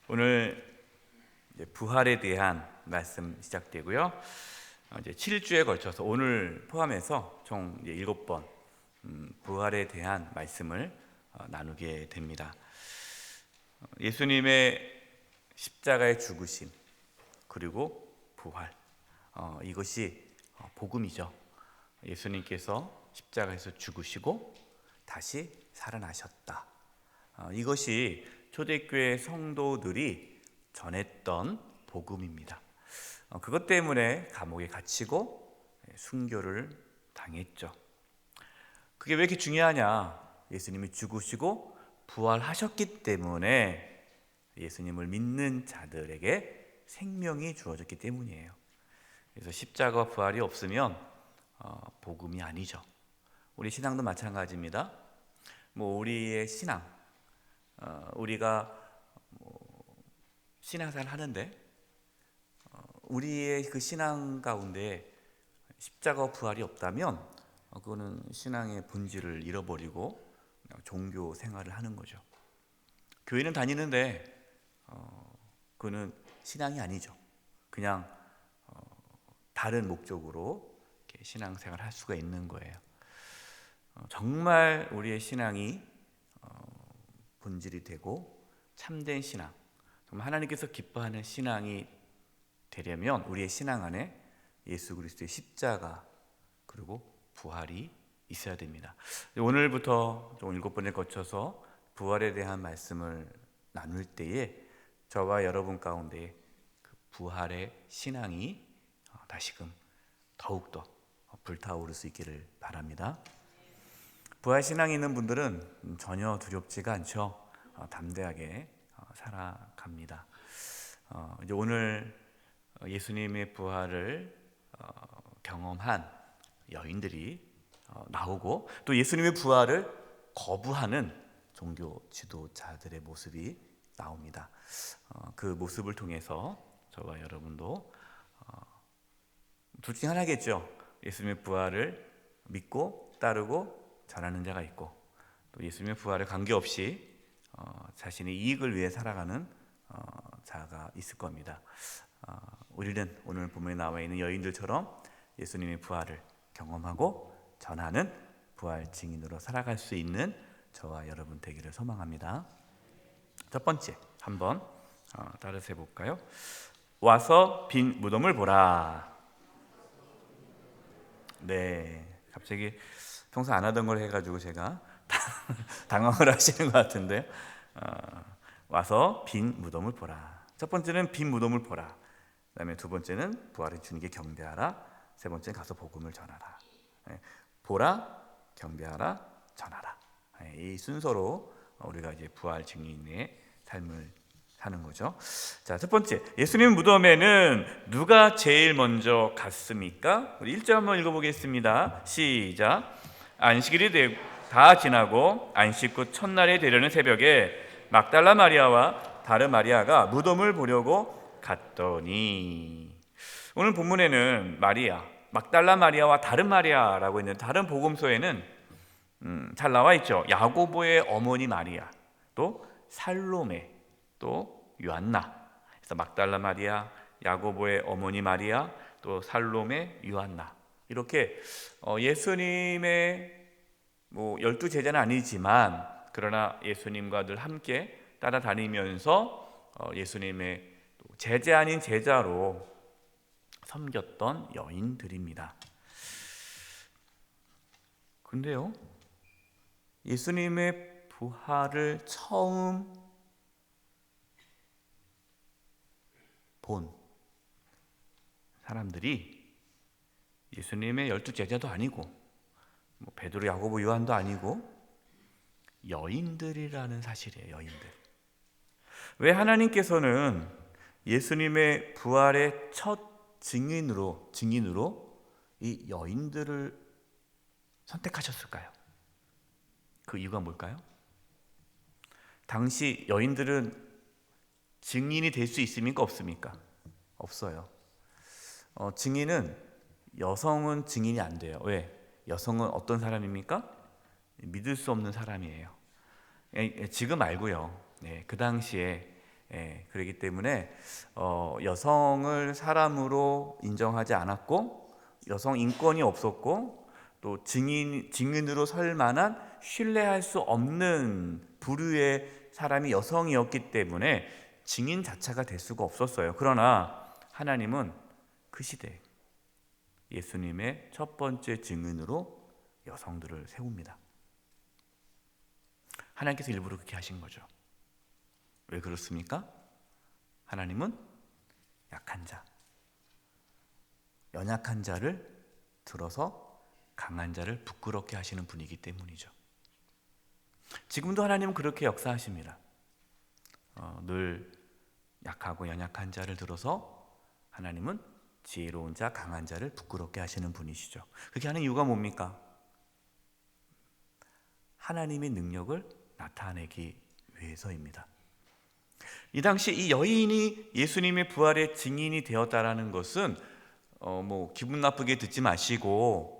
오늘 이제 부활에 대한 말씀 시작되고요. 이제 7주에 걸쳐서 오늘 포함해서 총 7번 부활에 대한 말씀을 나누게 됩니다. 예수님의 십자가의 죽으심 그리고 부활, 이것이 복음이죠. 예수님께서 십자가에서 죽으시고 다시 살아나셨다. 이것이 초대교회 성도들이 전했던 복음입니다. 그것 때문에 감옥에 갇히고 순교를 당했죠. 그게 왜 이렇게 중요하냐? 예수님이 죽으시고 부활하셨기 때문에 예수님을 믿는 자들에게 생명이 주어졌기 때문이에요. 그래서 십자가 부활이 없으면 복음이 아니죠. 우리 신앙도 마찬가지입니다. 우리의 신앙, 우리가 신앙생활 하는데 우리의 그 신앙 가운데 십자가 부활이 없다면 그거는 신앙의 본질을 잃어버리고 그냥 종교 생활을 하는 거죠. 교회는 다니는데 그거는 신앙이 아니죠. 그냥 다른 목적으로 이렇게 신앙생활을 할 수가 있는 거예요. 정말 우리의 신앙이 본질이 되고 참된 신앙, 정말 하나님께서 기뻐하는 신앙이 되려면 우리의 신앙 안에 예수 그리스도의 십자가 그리고 부활이 있어야 됩니다. 오늘부터 좀 7번에 거쳐서 부활에 대한 말씀을 나눌 때에 저와 여러분 가운데 그 부활의 신앙이 다시금 더욱더 불타오를 수 있기를 바랍니다. 부활 신앙이 있는 분들은 전혀 두렵지가 않죠. 담대하게 살아갑니다. 이제 오늘 예수님의 부활을 경험한 여인들이 나오고 또 예수님의 부활을 거부하는 종교 지도자들의 모습이 나옵니다. 그 모습을 통해서 저와 여러분도 둘 중에 하나겠죠. 예수님의 부활을 믿고 따르고 전하는 자가 있고 또 예수님의 부활에 관계없이 자신의 이익을 위해 살아가는 자가 있을 겁니다. 우리는 오늘 본문에 나와 있는 여인들처럼 예수님의 부활을 경험하고 전하는 부활 증인으로 살아갈 수 있는 저와 여러분 되기를 소망합니다. 첫 번째 한번 따라서 해볼까요? 와서 빈 무덤을 보라. 네, 갑자기 평소 안 하던 걸 해가지고 제가 당황을 하시는 것 같은데 와서 빈 무덤을 보라. 첫 번째는 빈 무덤을 보라. 그 다음에 두 번째는 부활의 주님께 경배하라. 세 번째는 가서 복음을 전하라. 보라, 경배하라, 전하라. 이 순서로 우리가 이제 부활 증인의 삶을 사는 거죠. 자, 첫 번째, 예수님 무덤에는 누가 제일 먼저 갔습니까? 우리 1절 한번 읽어보겠습니다. 시작. 안식일이 다 지나고 안식 후 첫날에 되려는 새벽에 막달라 마리아와 다른 마리아가 무덤을 보려고 갔더니, 오늘 본문에는 마리아, 막달라 마리아와 다른 마리아라고 있는 다른 복음서에는 잘 나와 있죠. 야고보의 어머니 마리아, 또 살로메, 또 요한나. 그래서 막달라 마리아, 야고보의 어머니 마리아, 또 살로메, 요한나. 이렇게 예수님의 12 제자는 아니지만 그러나 예수님과 늘 함께 따라다니면서 예수님의 제자 아닌 제자로 섬겼던 여인들입니다. 근데요, 예수님의 부활을 처음 본 사람들이 예수님의 12 제자도 아니고 베드로, 야고보, 요한도 아니고 여인들이라는 사실이에요. 여인들. 왜 하나님께서는 예수님의 부활의 첫 증인으로 이 여인들을 선택하셨을까요? 그 이유가 뭘까요? 당시 여인들은 증인이 될 수 있습니까? 없습니까? 없어요. 증인은, 여성은 증인이 안 돼요. 왜? 여성은 어떤 사람입니까? 믿을 수 없는 사람이에요. 지금 알고요. 그 당시에 그렇기 때문에 여성을 사람으로 인정하지 않았고 여성 인권이 없었고 또 증인으로 설 만한 신뢰할 수 없는 부류의 사람이 여성이었기 때문에 증인 자체가 될 수가 없었어요. 그러나 하나님은 그 시대에 예수님의 첫 번째 증인으로 여성들을 세웁니다. 하나님께서 일부러 그렇게 하신 거죠. 왜 그렇습니까? 하나님은 약한 자, 연약한 자를 들어서 강한 자를 부끄럽게 하시는 분이기 때문이죠. 지금도 하나님은 그렇게 역사하십니다. 늘 약하고 연약한 자를 들어서 하나님은 지혜로운 자, 강한 자를 부끄럽게 하시는 분이시죠. 그렇게 하는 이유가 뭡니까? 하나님의 능력을 나타내기 위해서입니다. 이 당시 이 여인이 예수님의 부활의 증인이 되었다라는 것은 기분 나쁘게 듣지 마시고,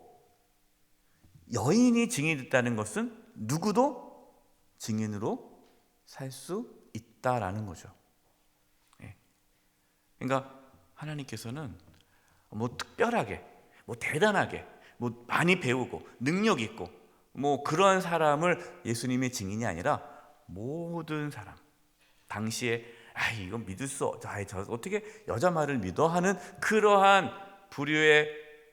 여인이 증인됐다는 것은 누구도 증인으로 살 수 있다라는 거죠. 그러니까 하나님께서는 특별하게, 대단하게, 많이 배우고 능력 있고 그런 사람을 예수님의 증인이 아니라 모든 사람, 당시에 이건 믿을 수 저 어떻게 여자 말을 믿어 하는 그러한 부류의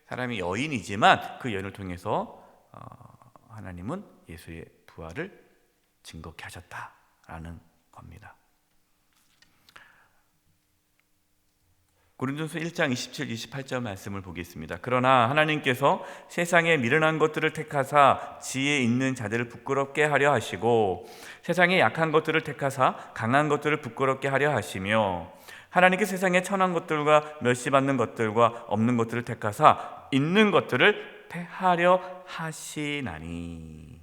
사람이 여인이지만 그 여인을 통해서 하나님은 예수의 부활을 증거케 하셨다라는 겁니다. 고린도서 1장 27, 28절 말씀을 보겠습니다. 그러나 하나님께서 세상에 미련한 것들을 택하사 지혜 있는 자들을 부끄럽게 하려 하시고 세상에 약한 것들을 택하사 강한 것들을 부끄럽게 하려 하시며 하나님께 세상에 천한 것들과 멸시받는 것들과 없는 것들을 택하사 있는 것들을 패하려 하시나니.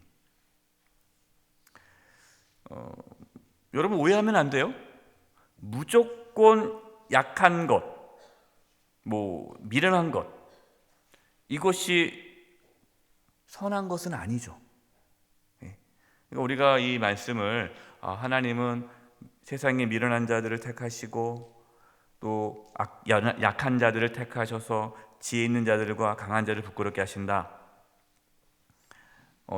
여러분 오해하면 안 돼요. 무조건 약한 것, 미련한 것, 이것이 선한 것은 아니죠. 그러니까 우리가 이 말씀을 하나님은 세상에 미련한 자들을 택하시고 또 약한 자들을 택하셔서 지혜 있는 자들과 강한 자를 부끄럽게 하신다.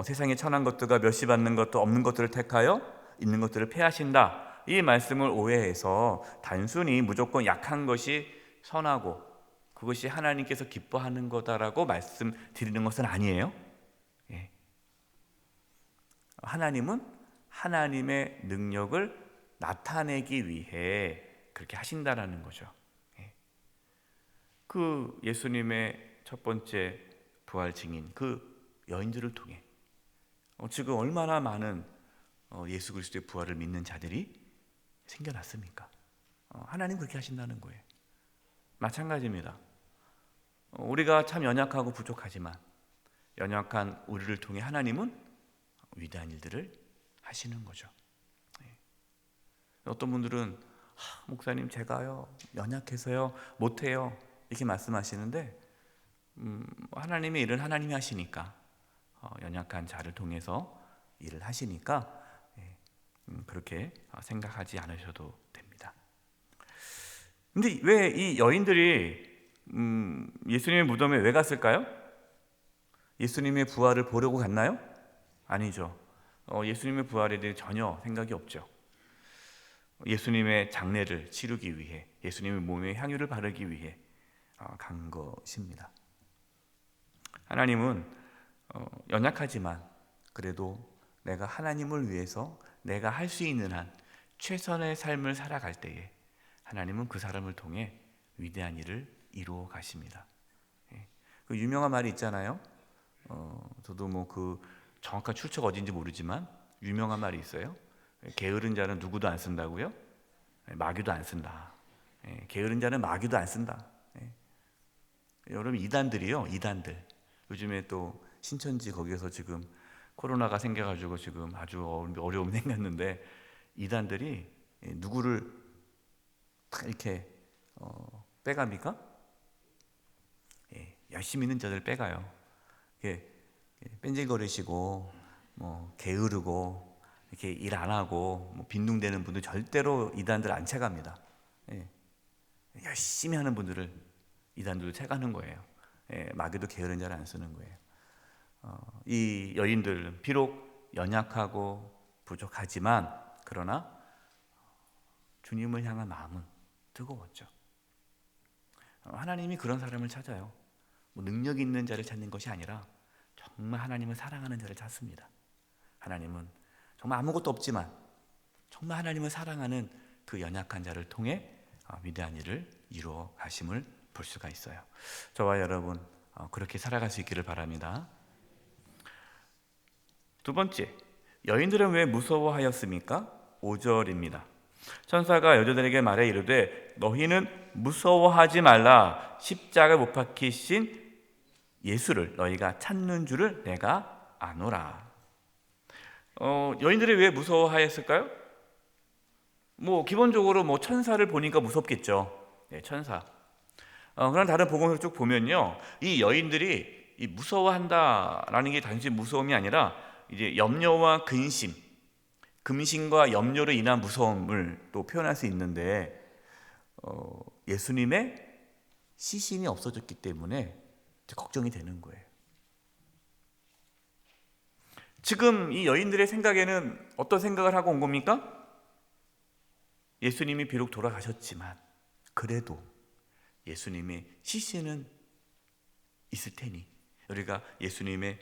세상에 천한 것들과 멸시받는 것도 없는 것들을 택하여 있는 것들을 패하신다. 이 말씀을 오해해서 단순히 무조건 약한 것이 선하고 그것이 하나님께서 기뻐하는 거다라고 말씀드리는 것은 아니에요. 하나님은 하나님의 능력을 나타내기 위해 그렇게 하신다라는 거죠. 그 예수님의 첫 번째 부활 증인, 그 여인들을 통해 지금 얼마나 많은 예수 그리스도의 부활을 믿는 자들이 생겨났습니까? 하나님 그렇게 하신다는 거예요. 마찬가지입니다. 우리가 참 연약하고 부족하지만 연약한 우리를 통해 하나님은 위대한 일들을 하시는 거죠. 어떤 분들은 목사님 제가요 연약해서요 못해요 이렇게 말씀하시는데 하나님의 일은 하나님이 하시니까 연약한 자를 통해서 일을 하시니까 그렇게 생각하지 않으셔도 됩니다. 근데 왜 이 여인들이 예수님의 무덤에 왜 갔을까요? 예수님의 부활을 보려고 갔나요? 아니죠. 예수님의 부활에 대해 전혀 생각이 없죠. 예수님의 장례를 치르기 위해, 예수님의 몸에 향유를 바르기 위해 간 것입니다. 하나님은 연약하지만 그래도 내가 하나님을 위해서 내가 할 수 있는 한 최선의 삶을 살아갈 때에 하나님은 그 사람을 통해 위대한 일을 이루어 가십니다. 그 유명한 말이 있잖아요. 저도 그 정확한 출처가 어딘지 모르지만 유명한 말이 있어요. 게으른 자는 누구도 안 쓴다고요? 마귀도 안 쓴다. 게으른 자는 마귀도 안 쓴다. 여러분 이단들이요, 이단들. 요즘에 또 신천지 거기에서 지금 코로나가 생겨가지고 지금 아주 어려움이 생겼는데 이단들이 누구를 다 이렇게 빼갑니까? 열심히 있는 자들 빼가요. 뺀질거리시고 게으르고 이렇게 일 안 하고 뭐 빈둥대는 분들 절대로 이단들 안 채갑니다. 예. 열심히 하는 분들을 이단들도 채가는 거예요. 예. 마귀도 게으른 자를 안 쓰는 거예요. 이 여인들 비록 연약하고 부족하지만 그러나 주님을 향한 마음은 뜨거웠죠. 하나님이 그런 사람을 찾아요. 뭐 능력 있는 자를 찾는 것이 아니라 정말 하나님을 사랑하는 자를 찾습니다. 하나님은 정말 아무것도 없지만 정말 하나님을 사랑하는 그 연약한 자를 통해 위대한 일을 이루어 가심을 볼 수가 있어요. 저와 여러분 그렇게 살아갈 수 있기를 바랍니다. 두 번째, 여인들은 왜 무서워하였습니까? 5절입니다. 천사가 여자들에게 말해 이르되 너희는 무서워하지 말라. 십자가에 못 박히신 예수를 너희가 찾는 줄을 내가 아노라. 여인들이 왜 무서워하였을까요? 뭐 기본적으로 뭐 천사를 보니까 무섭겠죠. 네, 천사. 그런 다른 복음을 쭉 보면요, 이 여인들이 이 무서워한다라는 게 단지 무서움이 아니라 이제 염려와 근심, 금심과 염려로 인한 무서움을 또 표현할 수 있는데, 예수님의 시신이 없어졌기 때문에 걱정이 되는 거예요. 지금 이 여인들의 생각에는 어떤 생각을 하고 온 겁니까? 예수님이 비록 돌아가셨지만 그래도 예수님의 시신은 있을 테니 우리가 예수님의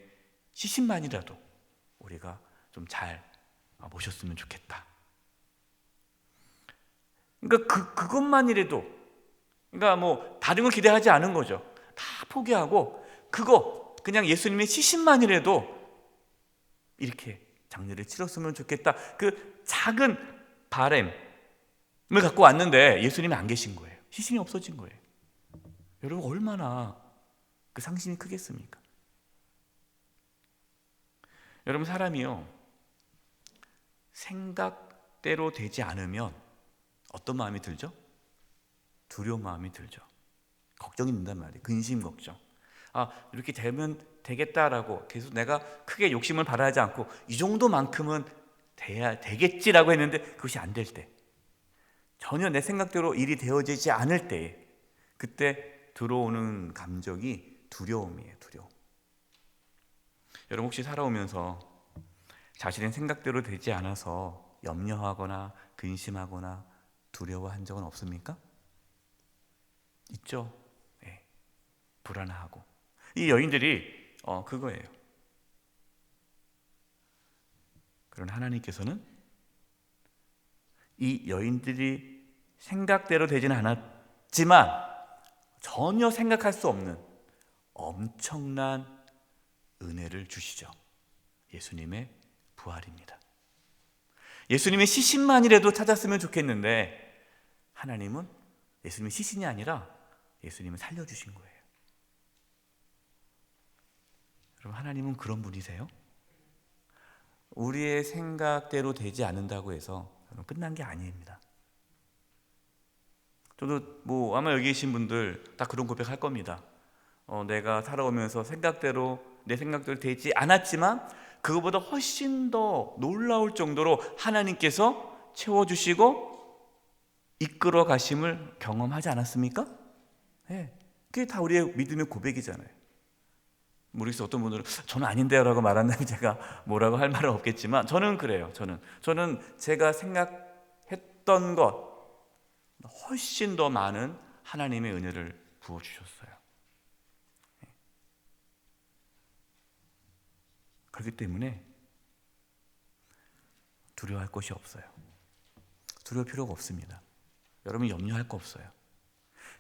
시신만이라도 우리가 좀 잘 모셨으면 좋겠다. 그러니까 그것만이라도, 그러니까 뭐 다른 걸 기대하지 않은 거죠. 다 포기하고 그거 그냥 예수님의 시신만이라도 이렇게 장례를 치렀으면 좋겠다. 그 작은 바램을 갖고 왔는데 예수님이 안 계신 거예요. 시신이 없어진 거예요. 여러분 얼마나 그 상심이 크겠습니까? 여러분 사람이요, 생각대로 되지 않으면 어떤 마음이 들죠? 두려운 마음이 들죠. 걱정이 된단 말이에요. 근심 걱정. 이렇게 되면 되겠다라고 계속 내가 크게 욕심을 바라지 않고 이 정도만큼은 돼야 되겠지라고 했는데 그것이 안 될 때, 전혀 내 생각대로 일이 되어지지 않을 때, 그때 들어오는 감정이 두려움이에요. 두려움. 여러분 혹시 살아오면서 자신의 생각대로 되지 않아서 염려하거나 근심하거나 두려워한 적은 없습니까? 있죠. 네. 불안하고. 이 여인들이 그거예요. 그러나 하나님께서는 이 여인들이 생각대로 되지는 않았지만 전혀 생각할 수 없는 엄청난 은혜를 주시죠. 예수님의 부활입니다. 예수님의 시신만이라도 찾았으면 좋겠는데 하나님은 예수님의 시신이 아니라 예수님을 살려주신 거예요. 여러분 하나님은 그런 분이세요? 우리의 생각대로 되지 않는다고 해서 끝난 게 아닙니다. 저도 뭐 아마 여기 계신 분들 다 그런 고백할 겁니다. 내가 살아오면서 내 생각대로 되지 않았지만 그거보다 훨씬 더 놀라울 정도로 하나님께서 채워주시고 이끌어 가심을 경험하지 않았습니까? 네. 그게 다 우리의 믿음의 고백이잖아요. 모르겠어요. 어떤 분들은 저는 아닌데요 라고 말한다면 제가 뭐라고 할 말은 없겠지만 저는 그래요. 저는 제가 생각했던 것 훨씬 더 많은 하나님의 은혜를 부어주셨어요. 그렇기 때문에 두려워할 것이 없어요. 두려울 필요가 없습니다. 여러분 염려할 거 없어요.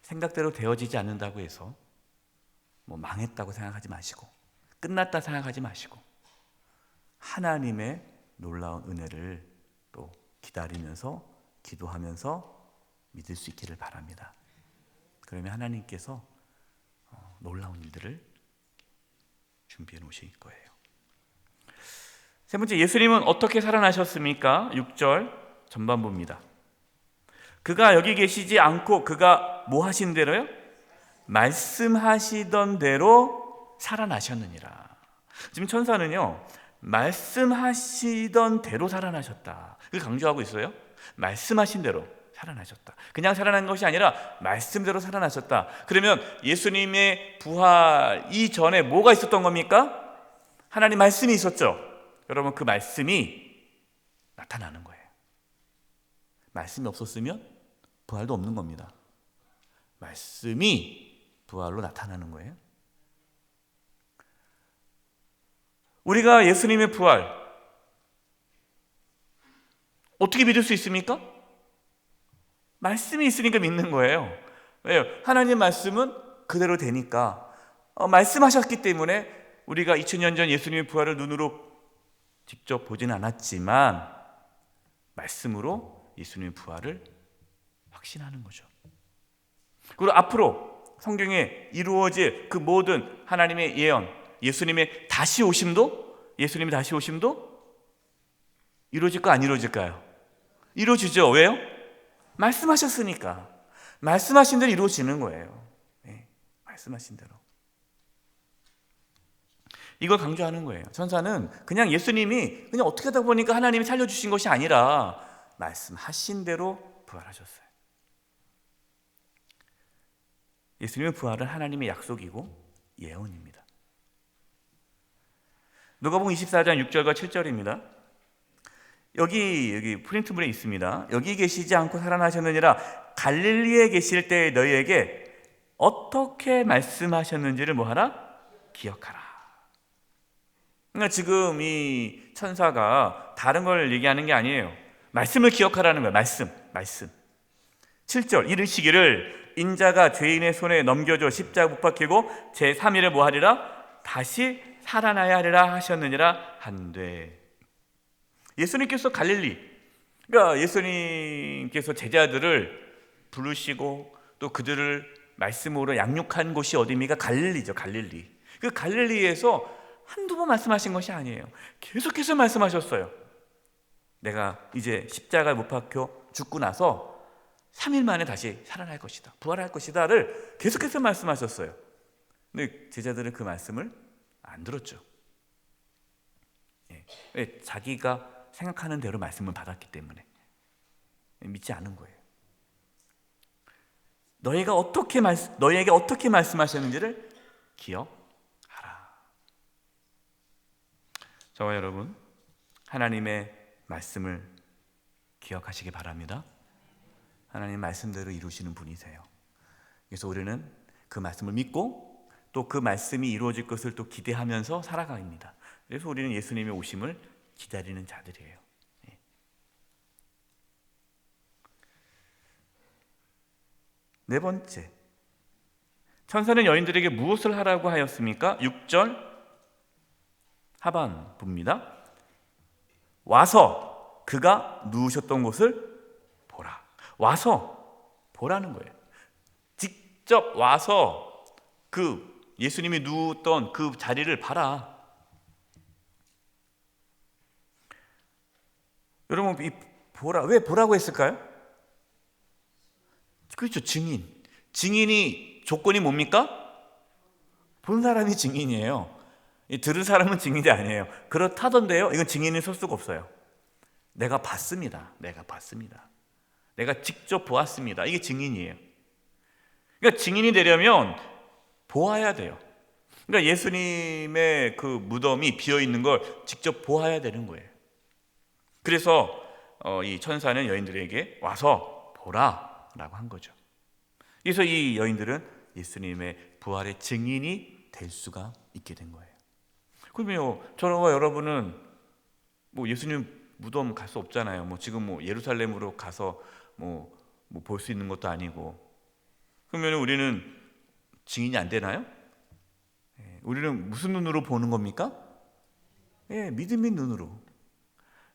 생각대로 되어지지 않는다고 해서 뭐 망했다고 생각하지 마시고 끝났다 생각하지 마시고 하나님의 놀라운 은혜를 또 기다리면서 기도하면서 믿을 수 있기를 바랍니다. 그러면 하나님께서 놀라운 일들을 준비해 놓으실 거예요. 세 번째, 예수님은 어떻게 살아나셨습니까? 6절 전반부입니다. 그가 여기 계시지 않고 그가 뭐 하신 대로요? 말씀하시던 대로 살아나셨느니라. 지금 천사는요, 말씀하시던 대로 살아나셨다. 그걸 강조하고 있어요. 말씀하신 대로 살아나셨다. 그냥 살아난 것이 아니라 말씀대로 살아나셨다. 그러면 예수님의 부활 이전에 뭐가 있었던 겁니까? 하나님 말씀이 있었죠. 여러분, 그 말씀이 나타나는 거예요. 말씀이 없었으면 부활도 없는 겁니다. 말씀이 부활로 나타나는 거예요. 우리가 예수님의 부활 어떻게 믿을 수 있습니까? 말씀이 있으니까 믿는 거예요. 왜요? 하나님 말씀은 그대로 되니까, 말씀하셨기 때문에 우리가 2000년 전 예수님의 부활을 눈으로 직접 보지는 않았지만 말씀으로 예수님의 부활을 확신하는 거죠. 그리고 앞으로 성경에 이루어질 그 모든 하나님의 예언, 예수님의 다시 오심도 이루어질까 안 이루어질까요? 이루어지죠. 왜요? 말씀하셨으니까. 말씀하신 대로 이루어지는 거예요. 네, 말씀하신 대로. 이걸 강조하는 거예요. 천사는 그냥 예수님이 그냥 어떻게 하다 보니까 하나님이 살려주신 것이 아니라 말씀하신 대로 부활하셨어요. 예수님의 부활은 하나님의 약속이고 예언입니다. 누가복음 24장 6절과 7절입니다. 여기 프린트물에 있습니다. 여기 계시지 않고 살아나셨느니라 갈릴리에 계실 때 너희에게 어떻게 말씀하셨는지를 뭐하라? 기억하라. 그러니까 지금 이 천사가 다른 걸 얘기하는 게 아니에요. 말씀을 기억하라는 거예요. 말씀. 7절 이르시기를 인자가 죄인의 손에 넘겨져 십자가 못 박히고 제3일에 뭐하리라? 다시 살아나야 하리라 하셨느니라 한되. 예수님께서 갈릴리, 그러니까 예수님께서 제자들을 부르시고 또 그들을 말씀으로 양육한 곳이 어디입니까? 갈릴리죠. 갈릴리. 그 갈릴리에서 한두 번 말씀하신 것이 아니에요. 계속해서 말씀하셨어요. 내가 이제 십자가에 못 박혀 죽고 나서 3일 만에 다시 살아날 것이다, 부활할 것이다를 계속해서 말씀하셨어요. 근데 제자들은 그 말씀을 안 들었죠. 왜? 자기가 생각하는 대로 말씀을 받았기 때문에 믿지 않은 거예요. 너희에게 어떻게 말씀하셨는지를 기억하라. 저와 여러분, 하나님의 말씀을 기억하시기 바랍니다. 하나님 말씀대로 이루시는 분이세요. 그래서 우리는 그 말씀을 믿고 또 그 말씀이 이루어질 것을 또 기대하면서 살아갑니다. 그래서 우리는 예수님의 오심을 기다리는 자들이에요. 네 번째, 천사는 여인들에게 무엇을 하라고 하였습니까? 6절 하반부입니다. 와서 그가 누우셨던 곳을 보라. 와서 보라는 거예요. 직접 와서 그 예수님이 누웠던 그 자리를 봐라. 여러분, 이 보라, 왜 보라고 했을까요? 그렇죠. 증인이 조건이 뭡니까? 본 사람이 증인이에요. 들은 사람은 증인이 아니에요. 그렇다던데요, 이건 증인이 설 수가 없어요. 내가 봤습니다. 내가 직접 보았습니다. 이게 증인이에요. 그러니까 증인이 되려면 보아야 돼요. 그러니까 예수님의 그 무덤이 비어있는 걸 직접 보아야 되는 거예요. 그래서 이 천사는 여인들에게 와서 보라라고 한 거죠. 그래서 이 여인들은 예수님의 부활의 증인이 될 수가 있게 된 거예요. 그러면요, 저와 여러분은 뭐 예수님 무덤 갈 수 없잖아요. 뭐 지금 뭐 예루살렘으로 가서 뭐 볼 수 있는 것도 아니고. 그러면 우리는 증인이 안 되나요? 우리는 무슨 눈으로 보는 겁니까? 믿음의 눈으로.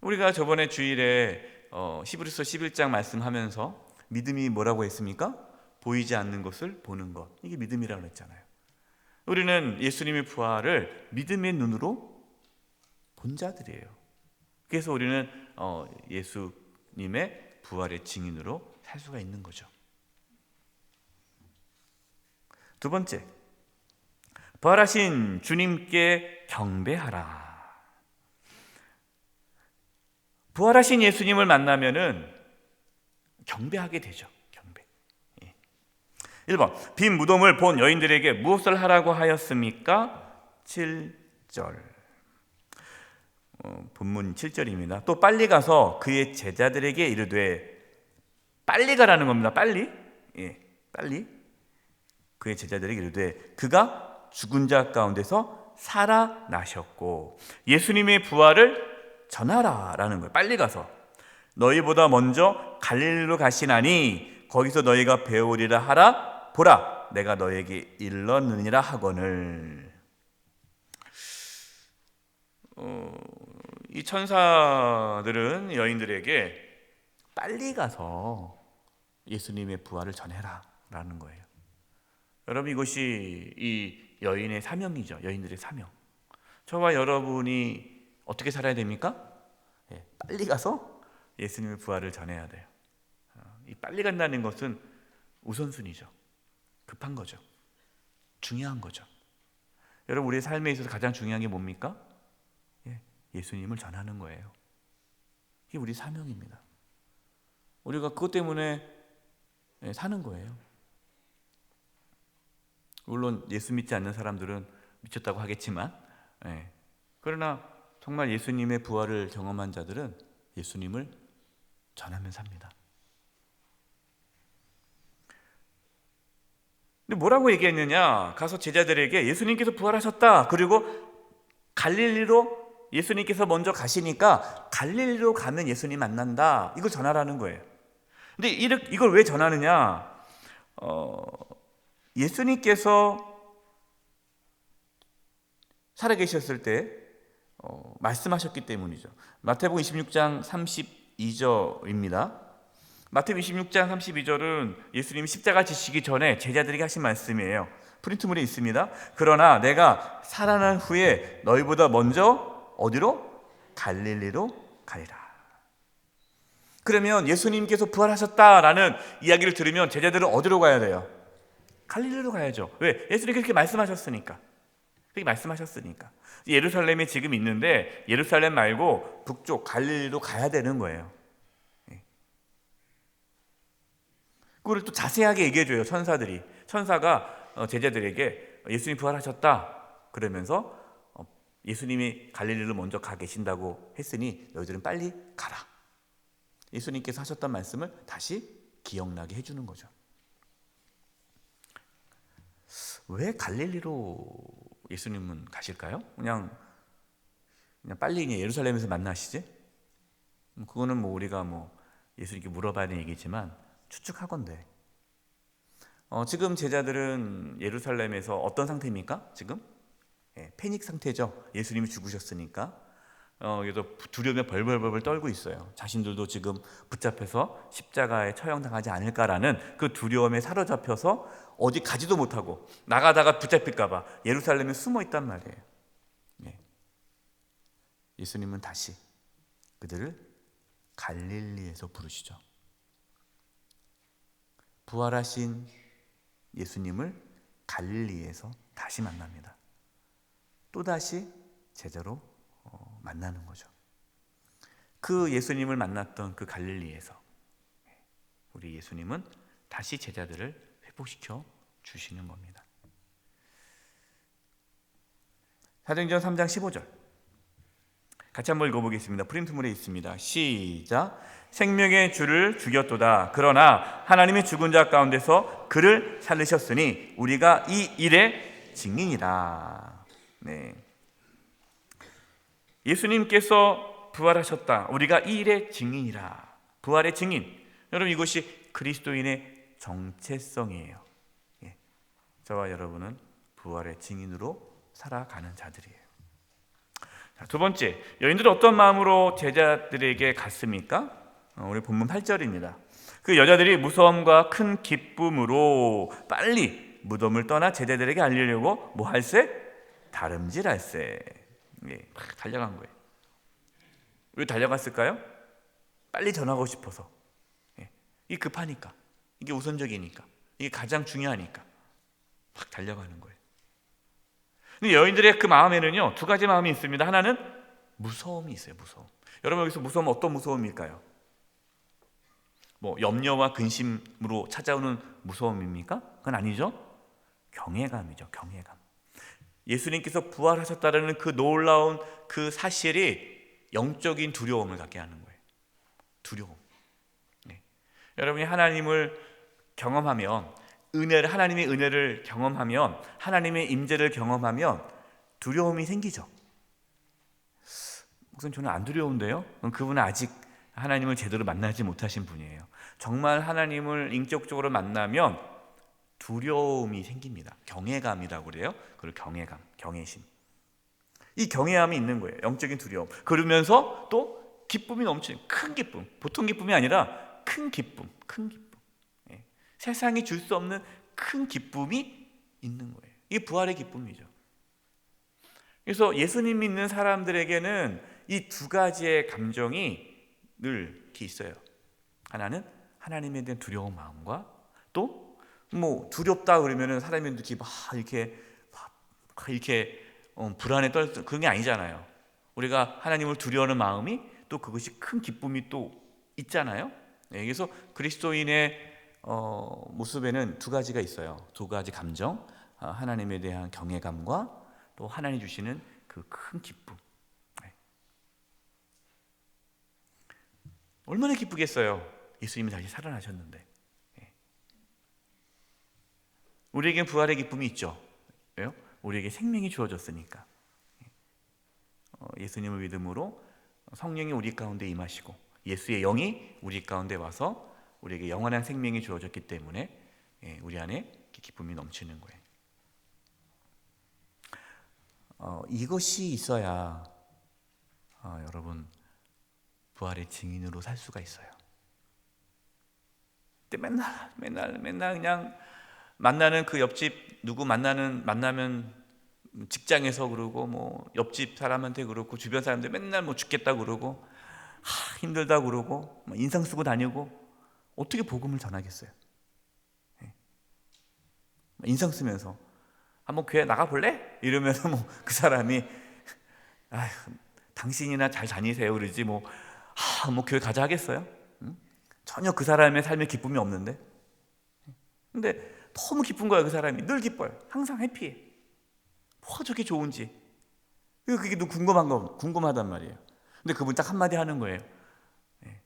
우리가 저번에 주일에 히브리서 11장 말씀하면서 믿음이 뭐라고 했습니까? 보이지 않는 것을 보는 것. 이게 믿음이라고 했잖아요. 우리는 예수님의 부활을 믿음의 눈으로 본 자들이에요. 그래서 우리는 예수님의 부활의 증인으로 살 수가 있는 거죠. 두 번째, 부활하신 주님께 경배하라. 부활하신 예수님을 만나면은 경배하게 되죠. 경배. 1번, 빈 무덤을 본 여인들에게 무엇을 하라고 하였습니까? 7절. 본문 7절입니다. 또 빨리 가서 그의 제자들에게 이르되, 빨리 가라는 겁니다. 빨리. 빨리. 그의 제자들에게 이르되 그가 죽은 자 가운데서 살아나셨고 예수님의 부활을 전하라라는 거예요. 빨리 가서 너희보다 먼저 갈릴리로 가시나니 거기서 너희가 배우리라 하라. 보라, 내가 너에게 일렀느니라 하거늘. 이 천사들은 여인들에게 빨리 가서 예수님의 부활을 전해라 라는 거예요. 여러분, 이것이 이 여인의 사명이죠. 여인들의 사명. 저와 여러분이 어떻게 살아야 됩니까? 빨리 가서 예수님의 부활을 전해야 돼요. 이 빨리 간다는 것은 우선순위죠. 급한 거죠. 중요한 거죠. 여러분, 우리의 삶에 있어서 가장 중요한 게 뭡니까? 예수님을 전하는 거예요. 이게 우리 사명입니다. 우리가 그것 때문에 사는 거예요. 물론 예수 믿지 않는 사람들은 미쳤다고 하겠지만, 그러나 정말 예수님의 부활을 경험한 자들은 예수님을 전하며 삽니다. 근데 뭐라고 얘기했느냐? 가서 제자들에게 예수님께서 부활하셨다. 그리고 갈릴리로 예수님께서 먼저 가시니까 갈릴리로 가면 예수님 만난다. 이걸 전하라는 거예요. 근데 이걸 왜 전하느냐? 예수님께서 살아계셨을 때 말씀하셨기 때문이죠. 마태복음 26장 32절입니다. 마태복음 26장 32절은 예수님이 십자가 지시기 전에 제자들에게 하신 말씀이에요. 프린트물에 있습니다. 그러나 내가 살아난 후에 너희보다 먼저 어디로? 갈릴리로 가리라. 그러면 예수님께서 부활하셨다라는 이야기를 들으면 제자들은 어디로 가야 돼요? 갈릴리로 가야죠. 왜? 예수님이 그렇게 말씀하셨으니까. 그렇게 말씀하셨으니까. 예루살렘에 지금 있는데 예루살렘 말고 북쪽 갈릴리로 가야 되는 거예요. 그걸 또 자세하게 얘기해줘요. 천사가 제자들에게 예수님 부활하셨다 그러면서 예수님이 갈릴리로 먼저 가 계신다고 했으니 너희들은 빨리 가라. 예수님께서 하셨던 말씀을 다시 기억나게 해주는 거죠. 왜 갈릴리로 예수님은 가실까요? 그냥 빨리 예루살렘에서 만나시지? 그거는 우리가 예수님께 물어봐야 되는 얘기지만 추측하건대 지금 제자들은 예루살렘에서 어떤 상태입니까? 지금? 패닉 상태죠. 예수님이 죽으셨으니까. 그래서 두려움에 벌벌벌 떨고 있어요. 자신들도 지금 붙잡혀서 십자가에 처형당하지 않을까라는 그 두려움에 사로잡혀서 어디 가지도 못하고 나가다가 붙잡힐까봐 예루살렘에 숨어 있단 말이에요. 예수님은 다시 그들을 갈릴리에서 부르시죠. 부활하신 예수님을 갈릴리에서 다시 만납니다. 또다시 제자로 만나는 거죠. 그 예수님을 만났던 그 갈릴리에서 우리 예수님은 다시 제자들을 회복시켜 주시는 겁니다. 사도행전 3장 15절 같이 한번 읽어보겠습니다. 프린트물에 있습니다. 시작. 생명의 주를 죽였도다. 그러나 하나님이 죽은 자 가운데서 그를 살리셨으니 우리가 이 일의 증인이다. 예수님께서 부활하셨다. 우리가 이 일의 증인이라. 부활의 증인. 여러분, 이것이 그리스도인의 정체성이에요. 저와 여러분은 부활의 증인으로 살아가는 자들이에요. 두 번째, 여인들은 어떤 마음으로 제자들에게 갔습니까? 우리 본문 8절입니다. 그 여자들이 무서움과 큰 기쁨으로 빨리 무덤을 떠나 제자들에게 알리려고 뭐 할세? 다름질할세. 달려간 거예요. 왜 달려갔을까요? 빨리 전하고 싶어서. 이게 급하니까, 이게 우선적이니까, 이게 가장 중요하니까 막 달려가는 거예요. 근데 여인들의 그 마음에는요, 두 가지 마음이 있습니다. 하나는 무서움이 있어요. 무서움. 여러분, 여기서 무서움은 어떤 무서움일까요? 뭐 염려와 근심으로 찾아오는 무서움입니까? 그건 아니죠. 경외감이죠. 경외감. 예수님께서 부활하셨다는 그 놀라운 그 사실이 영적인 두려움을 갖게 하는 거예요. 두려움. 네. 여러분이 하나님을 경험하면, 하나님의 은혜를 경험하면, 하나님의 임재를 경험하면 두려움이 생기죠. 우선 저는 안 두려운데요. 그분은 아직 하나님을 제대로 만나지 못하신 분이에요. 정말 하나님을 인격적으로 만나면 두려움이 생깁니다. 경외감이라고 그래요. 그리고 경외감, 경외심. 이 경외함이 있는 거예요. 영적인 두려움. 그러면서 또 기쁨이 넘치는 큰 기쁨. 보통 기쁨이 아니라 큰 기쁨, 큰 기쁨. 예. 세상이 줄 수 없는 큰 기쁨이 있는 거예요. 이게 부활의 기쁨이죠. 그래서 예수님 믿는 사람들에게는 이 두 가지의 감정이 늘 이렇게 있어요. 하나는 하나님에 대한 두려운 마음과, 또 뭐 두렵다 그러면은 사람이 이렇게 불안에 떨, 그런 게 아니잖아요. 우리가 하나님을 두려워하는 마음이 또 그것이 큰 기쁨이 또 있잖아요. 네, 그래서 그리스도인의 모습에는 두 가지가 있어요. 두 가지 감정, 하나님에 대한 경외감과 또 하나님 주시는 그 큰 기쁨. 네. 얼마나 기쁘겠어요. 예수님이 다시 살아나셨는데. 네. 우리에겐 부활의 기쁨이 있죠. 왜요? 우리에게 생명이 주어졌으니까. 예수님을 믿음으로 성령이 우리 가운데 임하시고 예수의 영이 우리 가운데 와서 우리에게 영원한 생명이 주어졌기 때문에 우리 안에 기쁨이 넘치는 거예요. 이것이 있어야 여러분 부활의 증인으로 살 수가 있어요. 근데 맨날 그냥 만나는 그 옆집 누구 만나면 직장에서 그러고 뭐 옆집 사람한테 그러고 주변 사람들 맨날 뭐 죽겠다 그러고 힘들다 그러고 인상 쓰고 다니고 어떻게 복음을 전하겠어요? 인상 쓰면서 한번 교회 나가 볼래? 이러면서 뭐 그 사람이 아휴, 당신이나 잘 다니세요 그러지 뭐 교회 가자 하겠어요? 응? 전혀 그 사람의 삶에 기쁨이 없는데. 근데 너무 기쁜 거야. 그 사람이 늘 기뻐요. 항상 해피해. 뭐가 저렇게 좋은지. 그게 또 궁금하단 말이에요. 근데 그분 딱 한마디 하는 거예요. 네.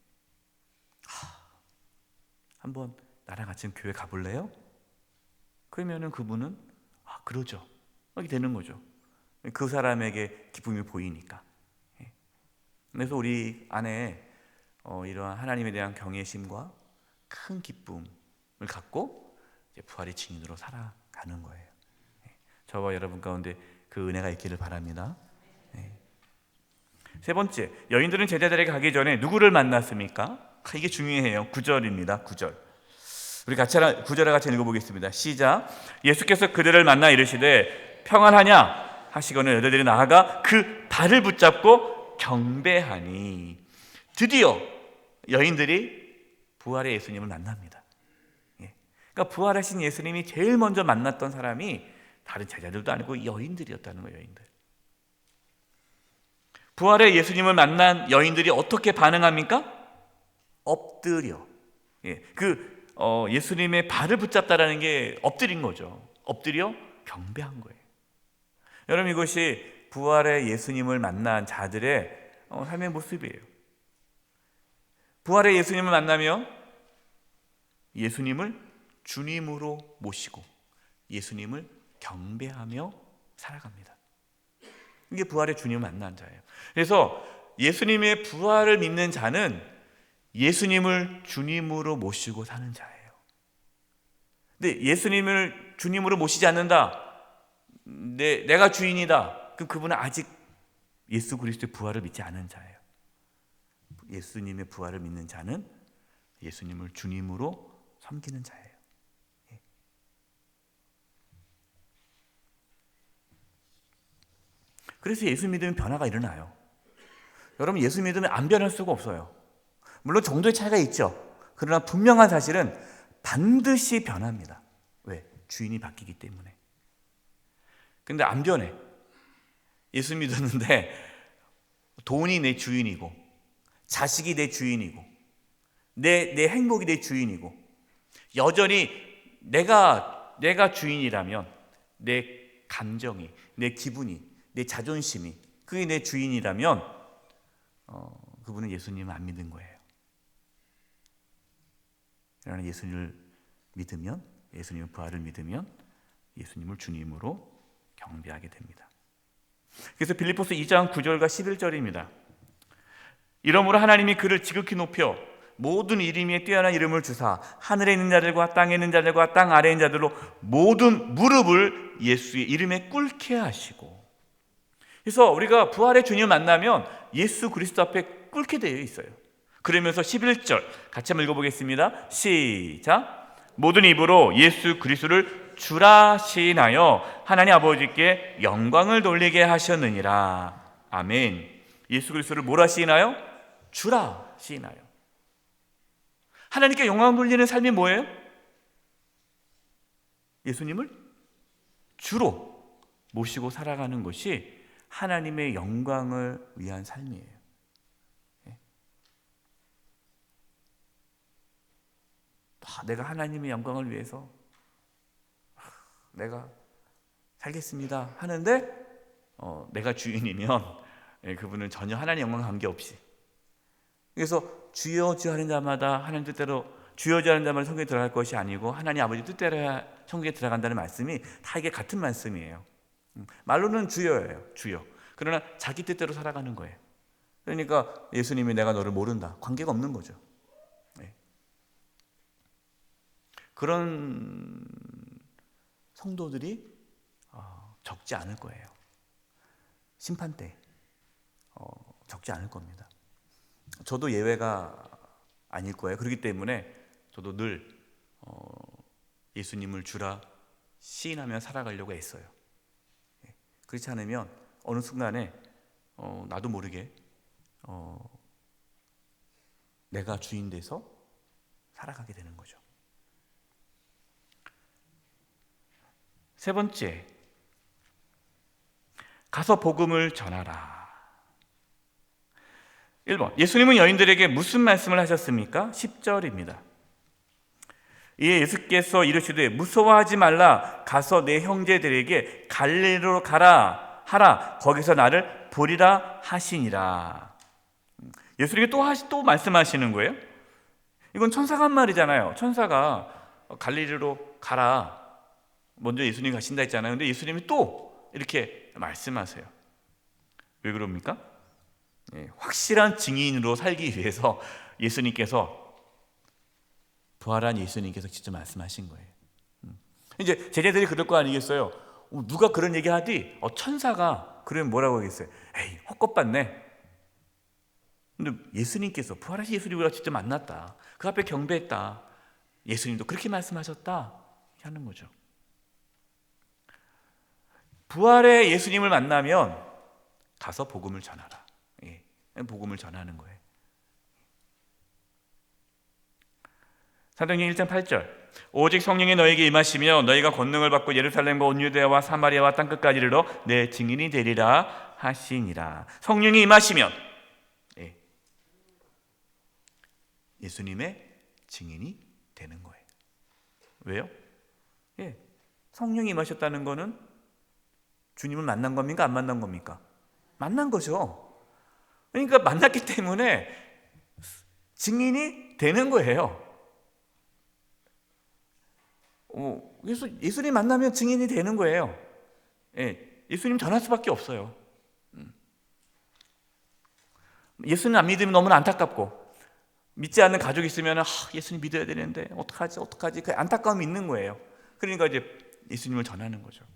한번 나랑 같이 교회 가볼래요? 그러면은 그분은 그러죠. 이렇게 되는 거죠. 그 사람에게 기쁨이 보이니까. 그래서 우리 안에 이러한 하나님에 대한 경외심과 큰 기쁨을 갖고 이제 부활의 증인으로 살아가는 거예요. 저와 여러분 가운데 그 은혜가 있기를 바랍니다. 세 번째, 여인들은 제자들에게 가기 전에 누구를 만났습니까? 이게 중요해요. 9절입니다. 9절. 우리 같이 9절을 같이 읽어보겠습니다. 시작. 예수께서 그들을 만나 이르시되 평안하냐 하시거늘 여자들이 나아가 그 발을 붙잡고 경배하니. 드디어 여인들이 부활의 예수님을 만납니다. 그러니까 부활하신 예수님이 제일 먼저 만났던 사람이 다른 제자들도 아니고 여인들이었다는 거예요. 여인들. 부활의 예수님을 만난 여인들이 어떻게 반응합니까? 엎드려. 예수님의 발을 붙잡다라는 게 엎드린 거죠. 엎드려 경배한 거예요. 여러분, 이것이 부활의 예수님을 만난 자들의 삶의 모습이에요. 부활의 예수님을 만나며 예수님을 주님으로 모시고 예수님을 경배하며 살아갑니다. 이게 부활의 주님을 만난 자예요. 그래서 예수님의 부활을 믿는 자는 예수님을 주님으로 모시고 사는 자예요. 근데 예수님을 주님으로 모시지 않는다, 내가 주인이다, 그럼 그분은 아직 예수 그리스도의 부활을 믿지 않은 자예요. 예수님의 부활을 믿는 자는 예수님을 주님으로 섬기는 자예요. 그래서 예수 믿으면 변화가 일어나요. 여러분, 예수 믿으면 안 변할 수가 없어요. 물론 정도의 차이가 있죠. 그러나 분명한 사실은 반드시 변합니다. 왜? 주인이 바뀌기 때문에. 근데 안 변해. 예수 믿었는데 돈이 내 주인이고 자식이 내 주인이고 내 행복이 내 주인이고 여전히 내가 주인이라면 내 감정이, 내 기분이, 내 자존심이 그게 내 주인이라면 그분은 예수님을 안 믿는 거예요. 그러나 예수님을 믿으면, 예수님의 부활을 믿으면 예수님을 주님으로 경배하게 됩니다. 그래서 빌립보서 2장 9절과 11절입니다. 이러므로 하나님이 그를 지극히 높여 모든 이름 위에 뛰어난 이름을 주사 하늘에 있는 자들과 땅에 있는 자들과 땅 아래에 있는 자들로 모든 무릎을 예수의 이름에 꿇게 하시고. 그래서 우리가 부활의 주님을 만나면 예수 그리스도 앞에 꿇게 되어 있어요. 그러면서 11절 같이 한번 읽어보겠습니다. 시작. 모든 입으로 예수 그리스도를 주라 시인하여 하나님 아버지께 영광을 돌리게 하셨느니라. 아멘. 예수 그리스도를 뭐라 시인하여? 주라 시인하여. 하나님께 영광 돌리는 삶이 뭐예요? 예수님을 주로 모시고 살아가는 것이 하나님의 영광을 위한 삶이에요. 내가 하나님의 영광을 위해서 내가 살겠습니다 하는데 내가 주인이면 그분은 전혀 하나님 영광 관계없이, 그래서 주여 주여 하는 자마다 하나님 뜻대로, 주여 주여 하는 자마다 천국에 들어갈 것이 아니고 하나님 아버지 뜻대로 천국에 들어간다는 말씀이 다 이게 같은 말씀이에요. 말로는 주여예요, 주여. 그러나 자기 뜻대로 살아가는 거예요. 그러니까 예수님이 내가 너를 모른다, 관계가 없는 거죠. 그런 성도들이 적지 않을 거예요. 심판 때 적지 않을 겁니다. 저도 예외가 아닐 거예요. 그렇기 때문에 저도 늘 예수님을 주라 시인하며 살아가려고 애써요. 그렇지 않으면 어느 순간에 나도 모르게 내가 주인 돼서 살아가게 되는 거죠. 세 번째, 가서 복음을 전하라. 1번, 예수님은 여인들에게 무슨 말씀을 하셨습니까? 10절입니다. 이에 예수께서 이르시되 무서워하지 말라. 가서 내 형제들에게 갈릴리로 가라 하라. 거기서 나를 보리라 하시니라. 예수님이 또 말씀하시는 거예요. 이건 천사가 한 말이잖아요. 천사가 갈릴리로 가라, 먼저 예수님이 가신다 했잖아요. 근데 예수님이 또 이렇게 말씀하세요. 왜 그럽니까? 확실한 증인으로 살기 위해서 예수님께서, 부활한 예수님께서 직접 말씀하신 거예요. 이제 제자들이 그럴 거 아니겠어요? 누가 그런 얘기 하디? 천사가 그러면 뭐라고 하겠어요? 에이, 헛것봤네. 근데 예수님께서, 부활하신 예수님과 직접 만났다, 그 앞에 경배했다, 예수님도 그렇게 말씀하셨다 하는 거죠. 부활의 예수님을 만나면 가서 복음을 전하라. 복음을 전하는 거예요. 사도행전 1장 8절, 오직 성령이 너에게 임하시며 너희가 권능을 받고 예루살렘과 온 유대와 사마리아와 땅끝까지 이르러 내 증인이 되리라 하시니라. 성령이 임하시면 예수님의 증인이 되는 거예요. 왜요? 성령이 임하셨다는 거는 주님을 만난 겁니까? 안 만난 겁니까? 만난 거죠. 그러니까 만났기 때문에 증인이 되는 거예요. 그래서 예수님 만나면 증인이 되는 거예요. 예수님 전할 수밖에 없어요. 예수님 안 믿으면 너무나 안타깝고, 믿지 않는 가족이 있으면 예수님 믿어야 되는데 어떡하지? 그 안타까움이 있는 거예요. 그러니까 이제 예수님을 전하는 거죠.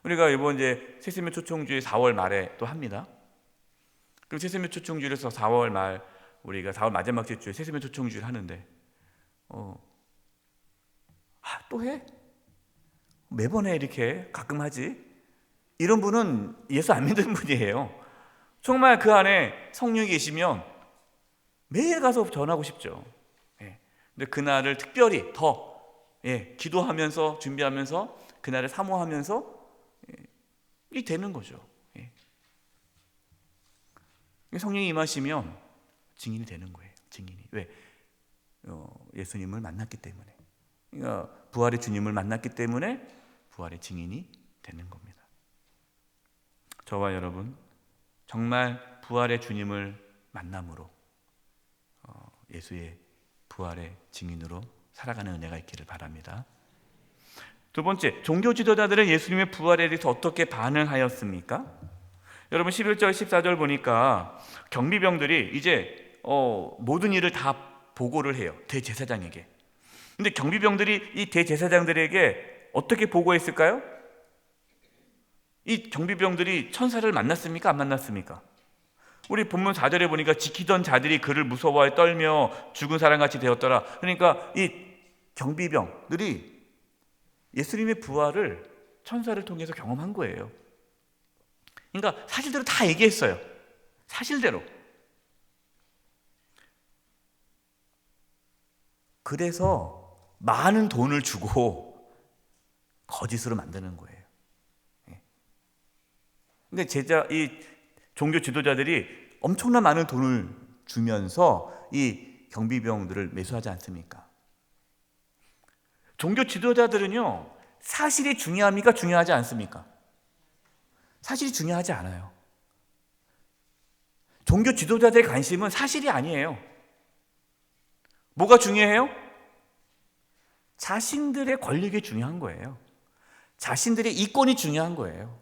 우리가 이번 이제 세세미 초청주일 4월 말에 또 합니다. 그럼 세세미 초청주일에서 4월 말, 우리가 4월 마지막 주일 세세미 초청주일 하는데 또 해? 매번 해? 이렇게 가끔 하지? 이런 분은 예수 안 믿는 분이에요. 정말 그 안에 성령이 계시면 매일 가서 전하고 싶죠. 근데 그날을 특별히 더 기도하면서 준비하면서 그날을 사모하면서 이 되는 거죠. 성령이 임하시면 증인이 되는 거예요. 증인이. 왜? 예수님을 만났기 때문에. 그러니까 부활의 주님을 만났기 때문에 부활의 증인이 되는 겁니다. 저와 여러분 정말 부활의 주님을 만남으로 예수의 부활의 증인으로 살아가는 은혜가 있기를 바랍니다. 두 번째, 종교 지도자들은 예수님의 부활에 대해서 어떻게 반응하였습니까? 여러분 11절 14절 보니까 경비병들이 이제 모든 일을 다 보고를 해요. 대제사장에게. 근데 경비병들이 이 대제사장들에게 어떻게 보고했을까요? 이 경비병들이 천사를 만났습니까? 안 만났습니까? 우리 본문 4절에 보니까 지키던 자들이 그를 무서워하여 떨며 죽은 사람같이 되었더라. 그러니까 이 경비병들이 예수님의 부활을 천사를 통해서 경험한 거예요. 그러니까 사실대로 다 얘기했어요. 사실대로. 그래서 많은 돈을 주고 거짓으로 만드는 거예요. 근데 이 종교 지도자들이 엄청난 많은 돈을 주면서 이 경비병들을 매수하지 않습니까? 종교 지도자들은요, 사실이 중요합니까? 중요하지 않습니까? 사실이 중요하지 않아요. 종교 지도자들의 관심은 사실이 아니에요. 뭐가 중요해요? 자신들의 권력이 중요한 거예요. 자신들의 이권이 중요한 거예요.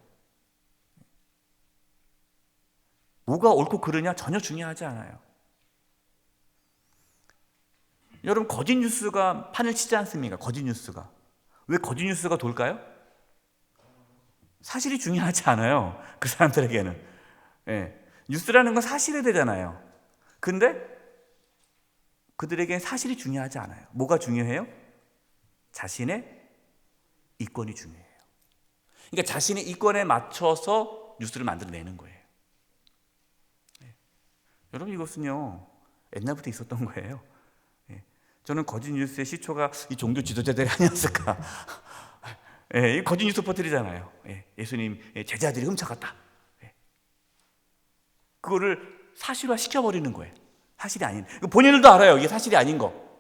뭐가 옳고 그르냐 전혀 중요하지 않아요. 여러분 거짓 뉴스가 판을 치지 않습니까? 거짓 뉴스가. 왜 거짓 뉴스가 돌까요? 사실이 중요하지 않아요. 그 사람들에게는. 예. 뉴스라는 건 사실이 되잖아요. 근데 그들에게는 사실이 중요하지 않아요. 뭐가 중요해요? 자신의 이권이 중요해요. 그러니까 자신의 이권에 맞춰서 뉴스를 만들어내는 거예요. 여러분 이것은요 옛날부터 있었던 거예요. 저는 거짓 뉴스의 시초가 이 종교 지도자들이 아니었을까. 이 거짓 뉴스 퍼뜨리잖아요. 예수님 제자들이 훔쳐갔다. 그거를 사실화 시켜버리는 거예요. 사실이 아닌. 본인들도 알아요. 이게 사실이 아닌 거.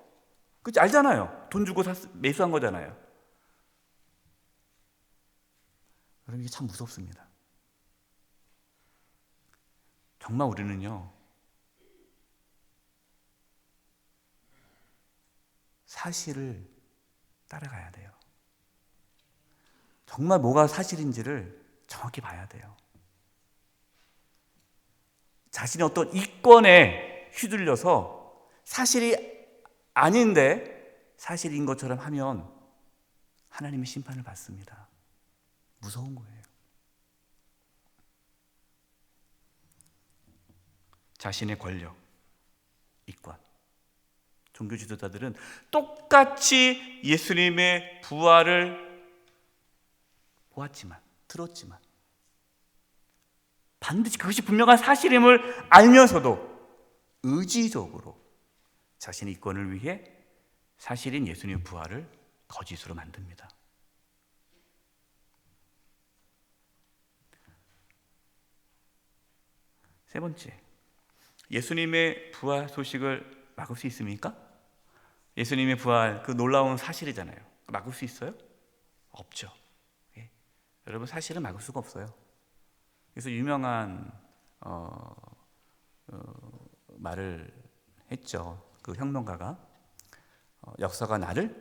그치 알잖아요. 돈 주고 매수한 거잖아요. 여러분 이게 참 무섭습니다. 정말 우리는요 사실을 따라가야 돼요. 정말 뭐가 사실인지를 정확히 봐야 돼요. 자신의 어떤 이권에 휘둘려서 사실이 아닌데 사실인 것처럼 하면 하나님의 심판을 받습니다. 무서운 거예요. 자신의 권력, 이권. 종교 지도자들은 똑같이 예수님의 부활을 보았지만, 들었지만 반드시 그것이 분명한 사실임을 알면서도 의지적으로 자신의 이권을 위해 사실인 예수님의 부활을 거짓으로 만듭니다. 세 번째, 예수님의 부활 소식을 막을 수 있습니까? 예수님의 부활, 그 놀라운 사실이잖아요. 막을 수 있어요? 없죠. 여러분 사실은 막을 수가 없어요. 그래서 유명한 말을 했죠. 그 혁명가가 역사가 나를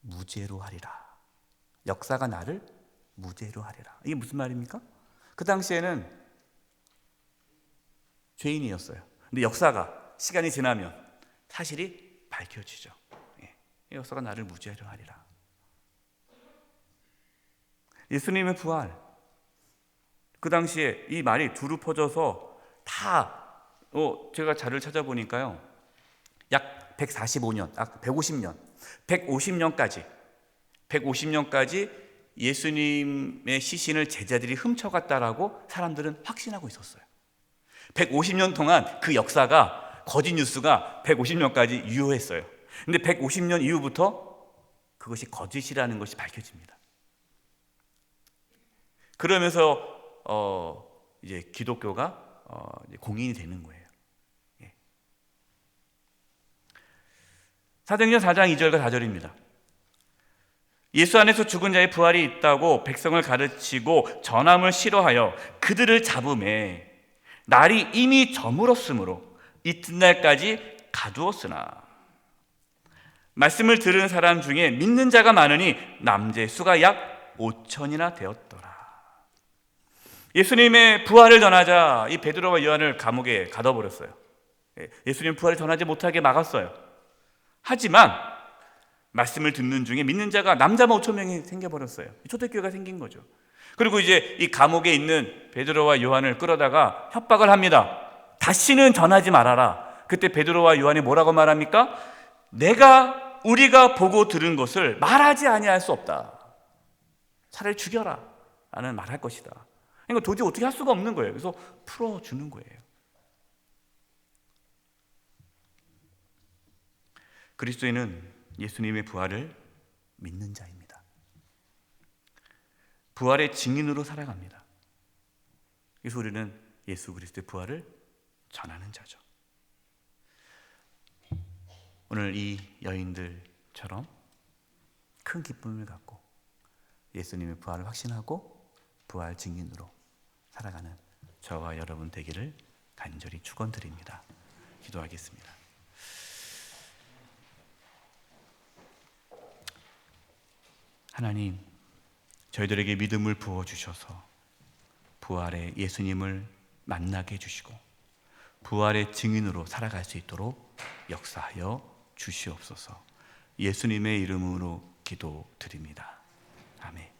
무죄로 하리라. 역사가 나를 무죄로 하리라. 이게 무슨 말입니까? 그 당시에는 죄인이었어요. 근데 역사가 시간이 지나면 사실이 밝혀지죠. 역사가 나를 무죄로 하리라. 예수님의 부활, 그 당시에 이 말이 두루 퍼져서 다 제가 자료를 찾아보니까요 약 145년, 150년 150년까지 예수님의 시신을 제자들이 훔쳐갔다라고 사람들은 확신하고 있었어요. 150년 동안 그 역사가 거짓 뉴스가 150년까지 유효했어요. 근데 150년 이후부터 그것이 거짓이라는 것이 밝혀집니다. 그러면서 이제 기독교가 이제 공인이 되는 거예요. 사도행전 4장 2절과 4절입니다. 예수 안에서 죽은 자의 부활이 있다고 백성을 가르치고 전함을 싫어하여 그들을 잡음에 날이 이미 저물었으므로 이튿날까지 가두었으나 말씀을 들은 사람 중에 믿는 자가 많으니 남자의 수가 약 5천이나 되었더라. 예수님의 부활을 전하자 이 베드로와 요한을 감옥에 가둬버렸어요. 예수님 부활을 전하지 못하게 막았어요. 하지만 말씀을 듣는 중에 믿는 자가 남자만 5천 명이 생겨버렸어요. 초대교회가 생긴 거죠. 그리고 이제 이 감옥에 있는 베드로와 요한을 끌어다가 협박을 합니다. 다시는 전하지 말아라. 그때 베드로와 요한이 뭐라고 말합니까? 우리가 보고 들은 것을 말하지 아니할 수 없다. 차라리 죽여라 라는 말할 것이다. 그러니까 도저히 어떻게 할 수가 없는 거예요. 그래서 풀어주는 거예요. 그리스도인은 예수님의 부활을 믿는 자입니다. 부활의 증인으로 살아갑니다. 그래서 우리는 예수 그리스도의 부활을 전하는 자죠. 오늘 이 여인들처럼 큰 기쁨을 갖고 예수님의 부활을 확신하고 부활 증인으로 살아가는 저와 여러분 되기를 간절히 축원드립니다. 기도하겠습니다. 하나님, 저희들에게 믿음을 부어주셔서 부활의 예수님을 만나게 해주시고 부활의 증인으로 살아갈 수 있도록 역사하여 주시옵소서. 예수님의 이름으로 기도드립니다. 아멘.